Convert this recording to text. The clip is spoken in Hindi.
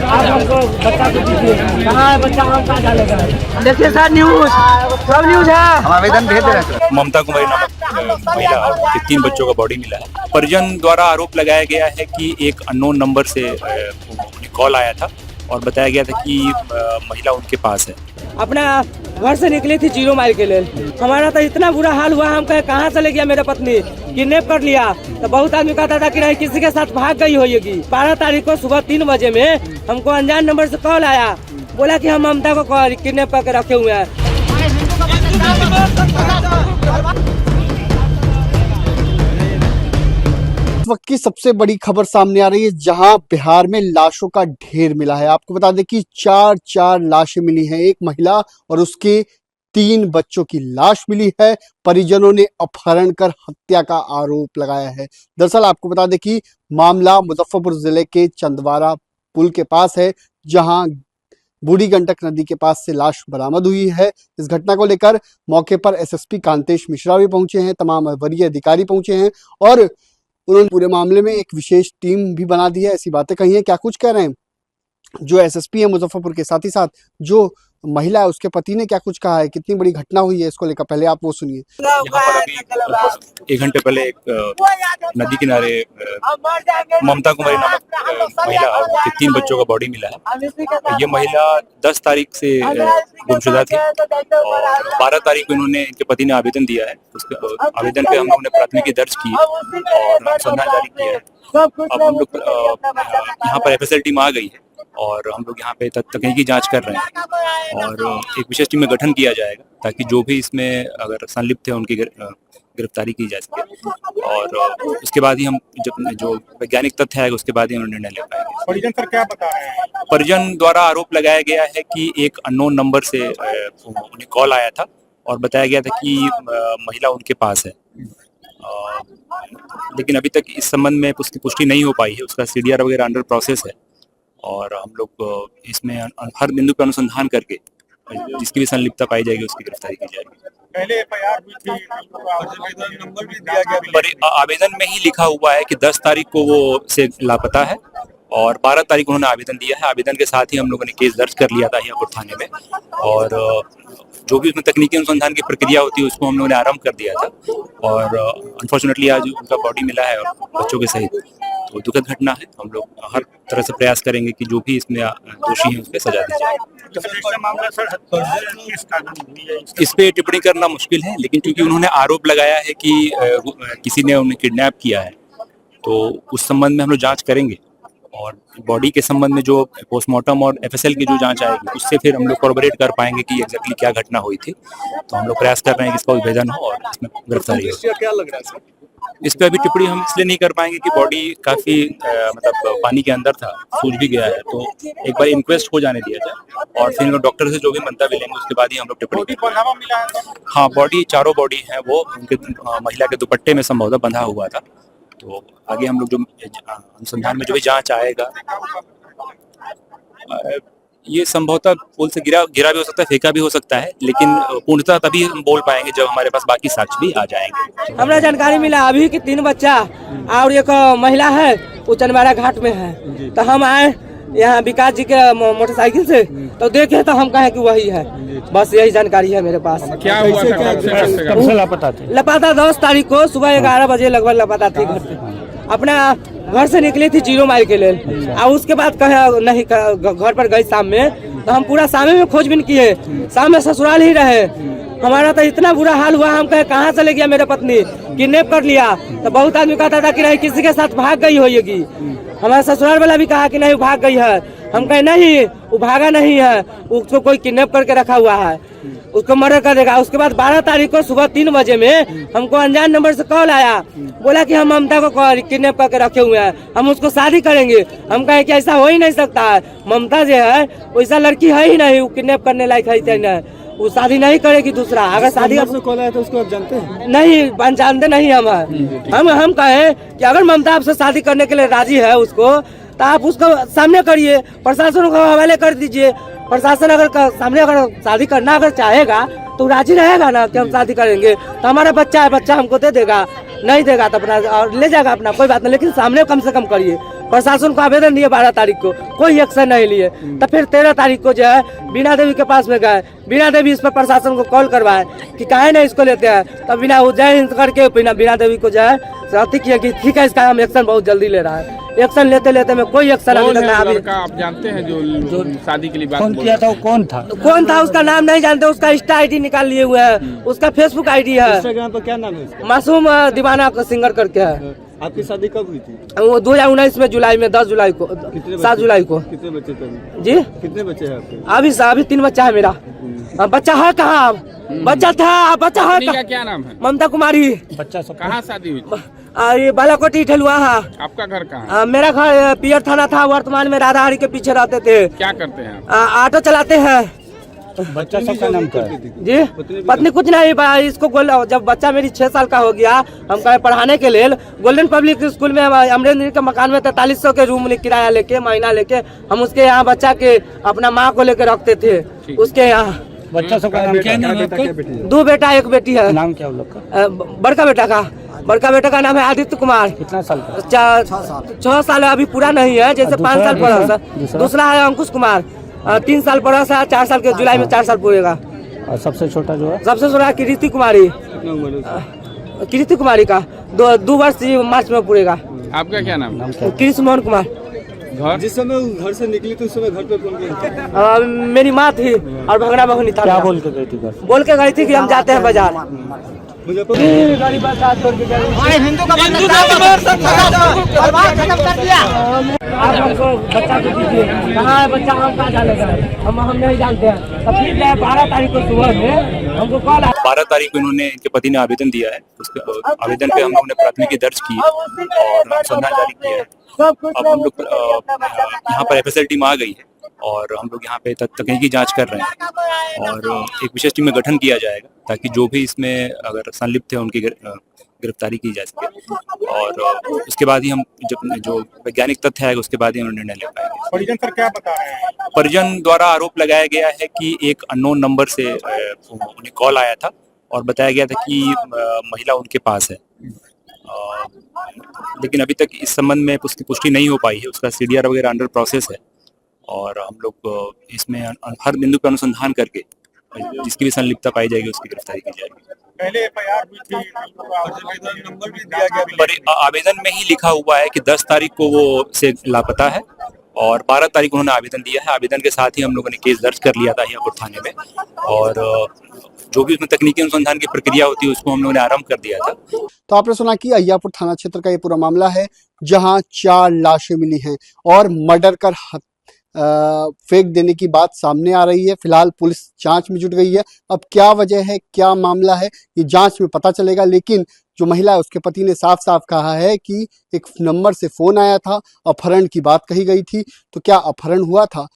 आप हमको बच्चा को दीजिए, कहाँ है बच्चा, हम कहाँ डालेगा? देखिए सर, न्यूज सब न्यूज है, हम आवेदन भेज रहे हैं। ममता कुमारी नामक महिला के 3 बच्चों का बॉडी मिला है। परिजन द्वारा आरोप लगाया गया है कि एक अननोन नंबर से कॉल आया था और बताया गया था कि महिला उनके पास है। अपना घर से निकली थी 0 माइल के लिए। हमारा तो इतना बुरा हाल हुआ, हम कहे कहाँ चले गया मेरा पत्नी, किडनैप कर लिया। तो बहुत आदमी कहता था कि नहीं किसी के साथ भाग गई होगी। 12 तारीख को सुबह 3 बजे में हमको अनजान नंबर से कॉल आया, बोला कि हम ममता को किडनैप करके रखे हुए हैं। वक्त की सबसे बड़ी खबर सामने आ रही है, जहां बिहार में लाशों का ढेर मिला है। आपको बता दें कि 4 लाशें मिली हैं, एक महिला और उसके 3 बच्चों की लाश मिली है। परिजनों ने अपहरण कर हत्या का आरोप लगाया है। दरअसल आपको बता दें कि मामला मुजफ्फरपुर जिले के चंदवारा पुल के पास है, जहां बूढ़ी गंडक नदी के पास से लाश बरामद हुई है। इस घटना को लेकर मौके पर एसएसपी कांतेश मिश्रा भी पहुंचे हैं, तमाम वरीय अधिकारी पहुंचे हैं और उन्होंने पूरे मामले में एक विशेष टीम भी बना दी है। ऐसी बातें कही हैं, क्या कुछ कह रहे हैं जो एसएसपी है मुजफ्फरपुर के, साथ ही साथ जो महिला है उसके पति ने क्या कुछ कहा है, कितनी बड़ी घटना हुई है इसको लेकर, पहले आप वो सुनिए। यहाँ पर अभी 1 घंटे पहले एक नदी किनारे ममता कुमारी नामक महिला के 3 बच्चों का बॉडी मिला है। ये महिला 10 तारीख से गुमशुदा थी और 12 तारीख को इन्होंने, इनके पति ने आवेदन दिया है। उसके आवेदन पे हम लोगों ने प्राथमिकी दर्ज की और अनुसंधान जारी किया है। अब हम लोग यहाँ पर एफएसएल टीम आ गई है और हम लोग यहाँ पे तकनीकी जांच कर रहे हैं और एक विशेष टीम में गठन किया जाएगा ताकि जो भी इसमें अगर संलिप्त है उनकी गिरफ्तारी की जा सके और उसके बाद ही हम जब जो वैज्ञानिक तथ्य आएगा उसके बाद ही हम निर्णय ले पाएंगे। परिजन सर क्या बता रहे हैं? परिजन द्वारा आरोप लगाया गया है कि एक अननोन नंबर से उन्हें कॉल आया था और बताया गया था कि महिला उनके पास है, लेकिन अभी तक इस संबंध में उसकी पुष्टि नहीं हो पाई है। उसका सीडीआर वगैरह अंडर प्रोसेस है और हम लोग इसमें हर बिंदु पर अनुसंधान करके जिसकी भी संलिप्तता पाई जाएगी उसकी गिरफ्तारी की जाएगी। पहले एफआईआर हुई थी, नंबर भी दिया गया। आवेदन में ही लिखा हुआ है कि 10 तारीख को वो से लापता है और 12 तारीख को उन्होंने आवेदन दिया है। आवेदन के साथ ही हम लोगों ने केस दर्ज कर लिया था हियापुर थाने में और जो भी उसमें तकनीकी अनुसंधान की प्रक्रिया होती है उसको हम लोगों ने आरंभ कर दिया था और अनफॉर्चुनेटली आज उनका बॉडी मिला है और बच्चों के सहित, तो दुखद घटना है। हम लोग हर तरह से प्रयास करेंगे कि जो भी इसमें दोषी हैं उस पर सजा दी जाए। इस पे टिप्पणी करना मुश्किल है, लेकिन क्योंकि उन्होंने आरोप लगाया है कि किसी ने उन्हें किडनैप किया है तो उस संबंध में हम लोग जांच करेंगे और बॉडी के संबंध में जो पोस्टमार्टम और एफएसएल की जो जांच आएगी उससे फिर हम लोग कॉर्पोरेट कर पाएंगे कि एग्जैक्टली क्या घटना हुई थी। तो हम लोग प्रयास कर रहे हैं कि इसका विभेदन हो और इसमें गिरफ्तारी हो। क्या लग रहा है सर? इस पे अभी टिप्पणी हम इसलिए नहीं कर पाएंगे कि बॉडी काफी मतलब पानी के अंदर था, सूझ भी गया है, तो एक बार इंक्वेस्ट हो जाने दिया जाए और फिर डॉक्टर से जो भी मंतव्य लेंगे उसके बाद ही हम लोग टिप्पणी करेंगे। हाँ, बॉडी 4 बॉडी है, वो उनके महिला के दुपट्टे में संभवतः बंधा हुआ था। तो आगे हम लोग जो अनुसंधान में जो भी जांच आएगा, ये संभवतः पुल से गिरा भी हो सकता है, फेंका भी हो सकता है, लेकिन पूर्णतः तभी हम बोल पाएंगे जब हमारे पास बाकी साक्ष्य भी आ जाएंगे। हमरा जानकारी मिला अभी कि 3 बच्चा और एक महिला है वो चंदवारा घाट में है। तो हम आए यहाँ विकास जी के मोटरसाइकिल से, तो देखे तो हम कहे कि वही है। बस यही जानकारी है मेरे पास। क्या हुआ था? कब से लापता थे? लापता 10 तारीख को सुबह 11 बजे लगभग लापता थी। घर से अपना घर से निकली थी 0 माइल के लिए और उसके बाद कहे नहीं घर पर गई शाम में। तो हम पूरा शाम में खोजबीन किए, शाम में ससुराल ही रहे। हमारा तो इतना बुरा हाल हुआ, हम कहे कहाँ चले गया मेरा पत्नी, किडनैप कर लिया। तो बहुत आदमी कहता था कि नहीं किसी के साथ भाग गई होगी। हमारा ससुराल वाला भी कहा कि नहीं भाग गई है। हम कहे नहीं, वो भागा नहीं है, उसको कोई किडनैप करके रखा हुआ है, उसको मर्डर कर देगा। उसके बाद 12 तारीख को सुबह 3 बजे में हमको अनजान नंबर से कॉल आया, बोला कि हम ममता को किडनैप करके रखे हुए हैं, हम उसको शादी करेंगे। हम कहे कि ऐसा हो ही नहीं सकता है, ममता जो है वैसा लड़की है ही नहीं, वो किडनैप करने लायक है नहीं, वो शादी नहीं करेगी दूसरा। अगर शादी कॉल आया तो उसको आप जानते हैं? नहीं, जानते नहीं हम कहे कि अगर ममता आपसे शादी करने के लिए राजी है उसको, तो आप उसको सामने करिए, प्रशासन को हवाले कर दीजिए। प्रशासन अगर सामने अगर शादी करना अगर चाहेगा तो राजी रहेगा ना कि हम शादी करेंगे, तो हमारा बच्चा है, बच्चा हमको दे देगा। नहीं देगा तो अपना और ले जाएगा अपना, कोई बात नहीं, लेकिन सामने कम से कम करिए। प्रशासन को आवेदन दिए 12 तारीख को, कोई एक्शन नहीं लिए। तो फिर 13 तारीख को जो है बीना देवी के पास में गए, बीना देवी इस पर प्रशासन को कॉल करवाए कि काहे नहीं इसको लेते हैं। तब बिना जय हिंद करके बीना देवी को जो है अति किया कि ठीक है इसका हम एक्शन बहुत जल्दी ले रहा है। एक्शन लेते लेते में कोई एक्शन अभी तक नहीं। लड़का आप जानते हैं जो शादी के लिए बात फोन बोल किया रहा था वो कौन था? उसका नाम नहीं जानते, उसका इंस्टा आईडी निकाल लिए हुए हैं, उसका फेसबुक आईडी है, इंस्टाग्राम पर क्या नाम है उसका? मासूम दीवाना का सिंगर करके है। आपकी शादी कब हुई थी? वो 2019 में जुलाई में 10 जुलाई को 7 जुलाई को। कितने बच्चे थे? जी कितने बच्चे हैं आपके? अभी 3 बच्चा है मेरा। बच्चा है कहाँ? बच्चा था, बच्चा है पत्नी का कहाँ? क्या नाम है? ममता कुमारी। बच्चा सब कहाँ शादी हुई थी? ये बालाकोटी ठेलुआ है। आपका घर कहाँ है? मेरा घर पियर थाना था, वर्तमान में राधाहरी के पीछे रहते थे। क्या करते हैं आप? ऑटो चलाते हैं। बच्चा सबका नाम क्या है? जी पत्नी कुछ नहीं, इसको जब बच्चा मेरी 6 साल का हो गया, हम कहे पढ़ाने के लिए गोल्डन पब्लिक स्कूल में अमरेंद्र के मकान में 4300 के रूम किराया लेके महीना लेके हम उसके यहाँ बच्चा के अपना माँ को लेके रखते थे उसके यहाँ। बच्चा सबका नाम क्या है? 2 बेटा 1 बेटी है। नाम क्या है उन लोग का? बड़का बेटा का नाम है आदित्य कुमार। कितना साल का? 6 साल अभी पूरा नहीं है, जैसे 5 साल पड़ा। दूसरा है अंकुश कुमार, 3 साल पड़ा सा, 4 साल के जुलाई में 4 साल पूरेगा। और सबसे छोटा जो है? सबसे छोटा कीर्ति कुमारी। कितना उम्र है उसका? कीर्ति कुमारी का 2 वर्ष मार्च में पूरेगा। आपका क्या नाम? नाम क्या? कृष्ण मोहन कुमार। घर? जिस समय वो घर से निकली तो उस समय घर पे कौन कौन था? मेरी माँ थी और भगना भगनी था। क्या बोल के गई थी घर? बोल के गई थी कि हम जाते हैं बाजार। आप हमको बच्चा को दीजिए, कहाँ है बच्चा, हम कहाँ डालेगा, हम नहीं जानते हैं। तब फिर 12 तारीख को सुबह में हमको कॉल आया। 12 तारीख को इन्होंने, इनके पति ने आवेदन दिया है, उसके आवेदन पे हम लोगों ने प्राथमिकी दर्ज की है और अनुसंधान जारी किया है। अब हम लोग यहाँ पर एफएसएल टीम आ गई है और हम लोग यहाँ पे तकनीकी जांच कर रहे हैं और एक विशेष टीम में गठन किया जाएगा ताकि जो भी इसमें अगर संलिप्त है उनकी गिरफ्तारी की जा सके और उसके बाद ही हम जब जो वैज्ञानिक तथ्य आएगा उसके बाद ही हम निर्णय ले पाएंगे। परिजन सर क्या बता रहे हैं? परिजन द्वारा आरोप लगाया गया है कि एक अननोन नंबर से उन्हें कॉल आया था और बताया गया था कि महिला उनके पास है, लेकिन अभी तक इस संबंध में उसकी पुष्टि नहीं हो पाई है। उसका सीडीआर वगैरह अंडर प्रोसेस है और हम लोग इसमें हर बिंदु पर अनुसंधान करके जिसकी भी संलिप्तता पाई जाएगी उसकी गिरफ्तारी की जाएगी। पहले एफआईआर हुई थी, आवेदन नंबर भी दिया गया, पर आवेदन में ही लिखा हुआ है कि 10 तारीख को वो से लापता है और 12 तारीख को उन्होंने आवेदन दिया है। आवेदन के साथ ही हम लोगों ने केस दर्ज कर लिया था अहियापुर थाने में और जो भी उसमें तकनीकी अनुसंधान की प्रक्रिया होती है उसको हम लोगों ने आरंभ कर दिया था। तो आपने सुना कि अहियापुर थाना क्षेत्र का ये पूरा मामला है जहां 4 लाशें मिली हैं और मर्डर कर फेंक देने की बात सामने आ रही है। फिलहाल पुलिस जांच में जुट गई है। अब क्या वजह है, क्या मामला है, ये जांच में पता चलेगा। लेकिन जो महिला है उसके पति ने साफ साफ कहा है कि एक नंबर से फोन आया था, अपहरण की बात कही गई थी। तो क्या अपहरण हुआ था